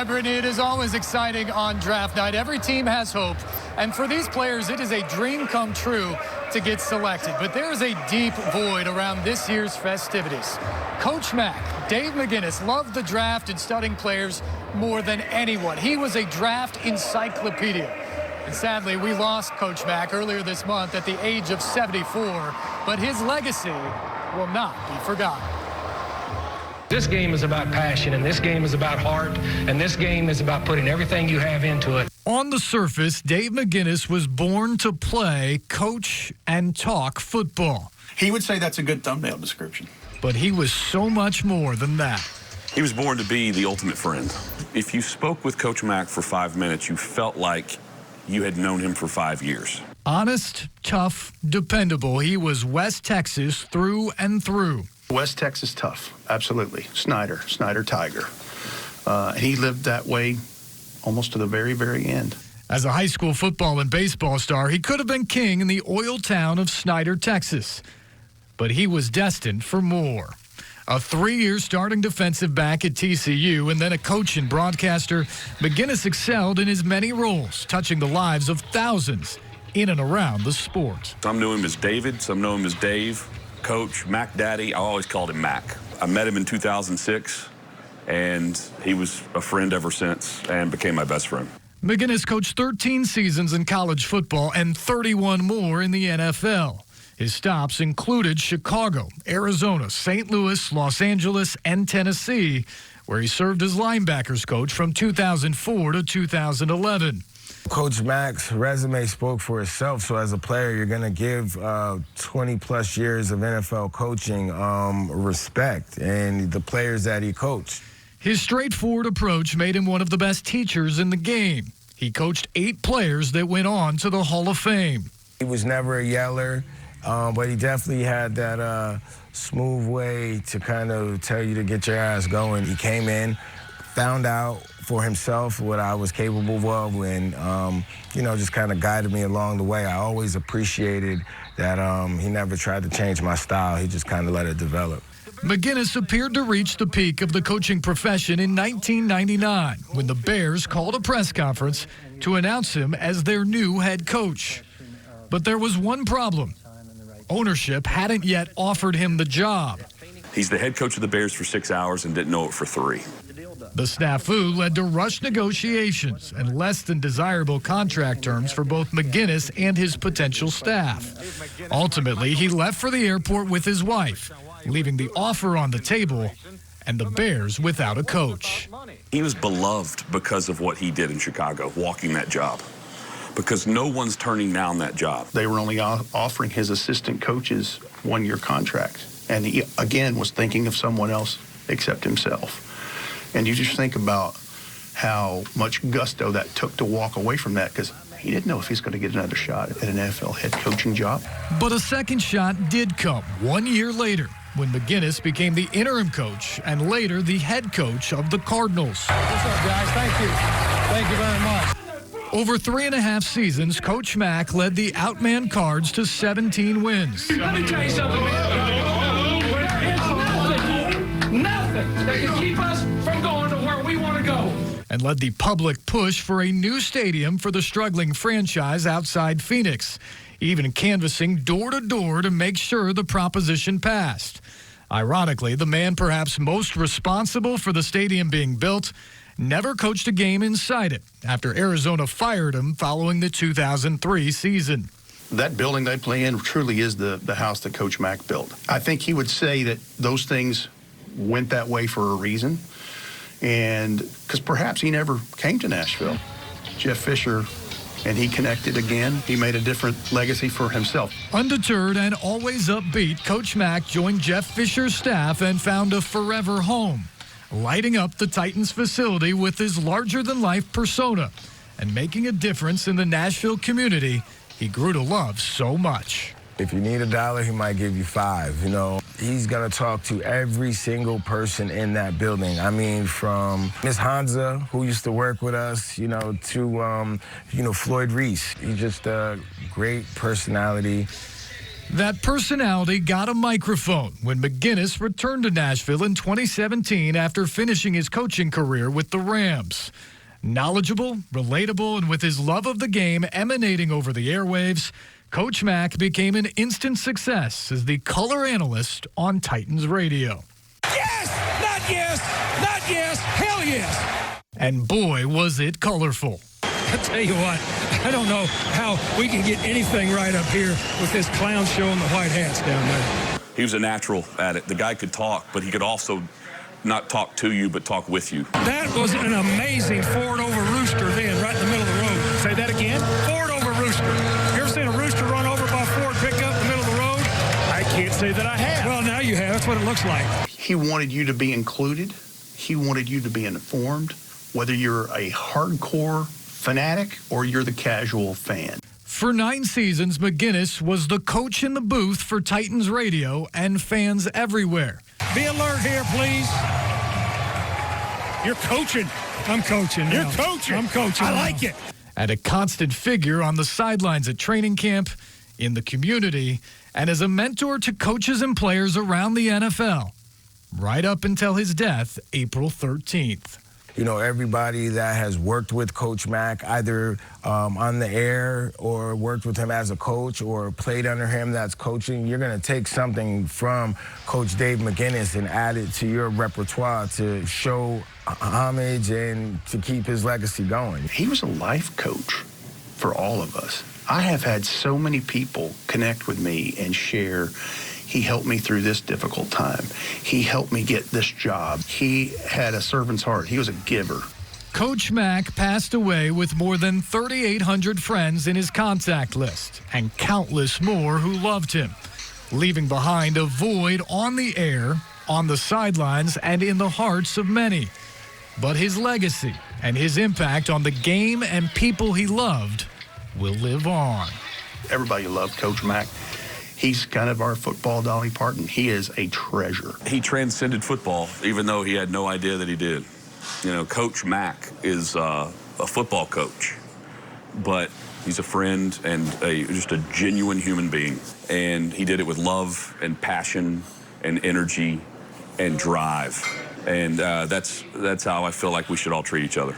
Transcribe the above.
Brittany, it is always exciting on draft night. Every team has hope, and for these players, it is a dream come true to get selected. But there is a deep void around this year's festivities. Coach Mack, Dave McGinnis, loved the draft and studying players more than anyone. He was a draft encyclopedia. And sadly, we lost Coach Mack earlier this month at the age of 74, but his legacy will not be forgotten. This game is about passion, and this game is about heart, and this game is about putting everything you have into it. On the surface, Dave McGinnis was born to play, coach, and talk football. He would say that's a good thumbnail description. But he was so much more than that. He was born to be the ultimate friend. If you spoke with Coach Mack for 5 minutes, you felt like you had known him for 5 years. Honest, tough, dependable. He was West Texas through and through. West Texas tough, absolutely. Snyder Tiger. He lived that way almost to the very, very end. As a high school football and baseball star, he could have been king in the oil town of Snyder, Texas. But he was destined for more. A 3-year starting defensive back at TCU and then a coach and broadcaster, McGinnis excelled in his many roles, touching the lives of thousands in and around the sport. Some knew him as David, some know him as Dave. Coach, Mac Daddy, I always called him Mac. I met him in 2006, and he was a friend ever since and became my best friend. McGinnis coached 13 seasons in college football and 31 more in the NFL. His stops included Chicago, Arizona, St. Louis, Los Angeles, and Tennessee, where he served as linebackers coach from 2004 to 2011. Coach Mack's resume spoke for itself, so as a player, you're going to give 20-plus years of NFL coaching respect and the players that he coached. His straightforward approach made him one of the best teachers in the game. He coached 8 players that went on to the Hall of Fame. He was never a yeller, but he definitely had that smooth way to kind of tell you to get your ass going. He came in, found out for himself what I was capable of, and just kind of guided me along the way. I always appreciated that he never tried to change my style. He just kind of let it develop. McGinnis appeared to reach the peak of the coaching profession in 1999 when the Bears called a press conference to announce him as their new head coach. But there was one problem. Ownership hadn't yet offered him the job. He's the head coach of the Bears for 6 hours and didn't know it for 3. The snafu led to rushed negotiations and less than desirable contract terms for both McGinnis and his potential staff. Ultimately, he left for the airport with his wife, leaving the offer on the table and the Bears without a coach. He was beloved because of what he did in Chicago, walking that job, because no one's turning down that job. They were only offering his assistant coaches 1-year contract, and he, again, was thinking of someone else except himself. And you just think about how much gusto that took to walk away from that, because he didn't know if he's going to get another shot at an NFL head coaching job. But a second shot did come 1 year later when McGinnis became the interim coach and later the head coach of the Cardinals. What's up, guys? Thank you. Thank you very much. Over 3.5 seasons, Coach Mack led the Outman Cards to 17 wins. Let me tell you something, man. Nothing that can keep us from going to where we want to go. And led the public push for a new stadium for the struggling franchise outside Phoenix, even canvassing door to door to make sure the proposition passed. Ironically, the man perhaps most responsible for the stadium being built never coached a game inside it after Arizona fired him following the 2003 season. That building they play in truly is the house that Coach Mack built. I think he would say that those things went that way for a reason, and because perhaps he never came to Nashville. Jeff Fisher and he connected again. He made a different legacy for himself. Undeterred and always upbeat, Coach Mack joined Jeff Fisher's staff and found a forever home, lighting up the Titans facility with his larger-than-life persona and making a difference in the Nashville community he grew to love so much. If you need $1, he might give you 5, He's going to talk to every single person in that building. I mean, from Miss Hansa, who used to work with us, to, Floyd Reese. He's just a great personality. That personality got a microphone when McGinnis returned to Nashville in 2017 after finishing his coaching career with the Rams. Knowledgeable, relatable, and with his love of the game emanating over the airwaves, Coach Mack became an instant success as the color analyst on Titans radio. Yes! Not yes! Not yes! Hell yes! And boy, was it colorful. I tell you what, I don't know how we can get anything right up here with this clown show and the white hats down there. He was a natural at it. The guy could talk, but he could also not talk to you, but talk with you. That was an amazing forward over rooster then, right in the middle of the road. Say that again? Forward over rooster. You ever seen a rooster run over by Ford pickup in the middle of the road? I can't say that I have. Well, now you have. That's what it looks like. He wanted you to be included. He wanted you to be informed, whether you're a hardcore fanatic or you're the casual fan. For 9 seasons, McGinnis was the coach in the booth for Titans radio and fans everywhere. Be alert here, please. You're coaching. I'm coaching now. You're coaching. I'm coaching I now. like it. And a constant figure on the sidelines at training camp, in the community, and as a mentor to coaches and players around the NFL, right up until his death, April 13th. You know, everybody that has worked with Coach Mack, either on the air or worked with him as a coach or played under him that's coaching, you're going to take something from Coach Dave McGinnis and add it to your repertoire to show homage and to keep his legacy going. He was a life coach for all of us. I have had so many people connect with me and share, he helped me through this difficult time. He helped me get this job. He had a servant's heart. He was a giver. Coach Mack passed away with more than 3,800 friends in his contact list and countless more who loved him, leaving behind a void on the air, on the sidelines, and in the hearts of many. But his legacy and his impact on the game and people he loved will live on. Everybody loved Coach Mack. He's kind of our football Dolly Parton. He is a treasure. He transcended football, even though he had no idea that he did. You know, Coach Mack is a football coach, but he's a friend and just a genuine human being. And he did it with love and passion and energy and drive. And that's how I feel like we should all treat each other.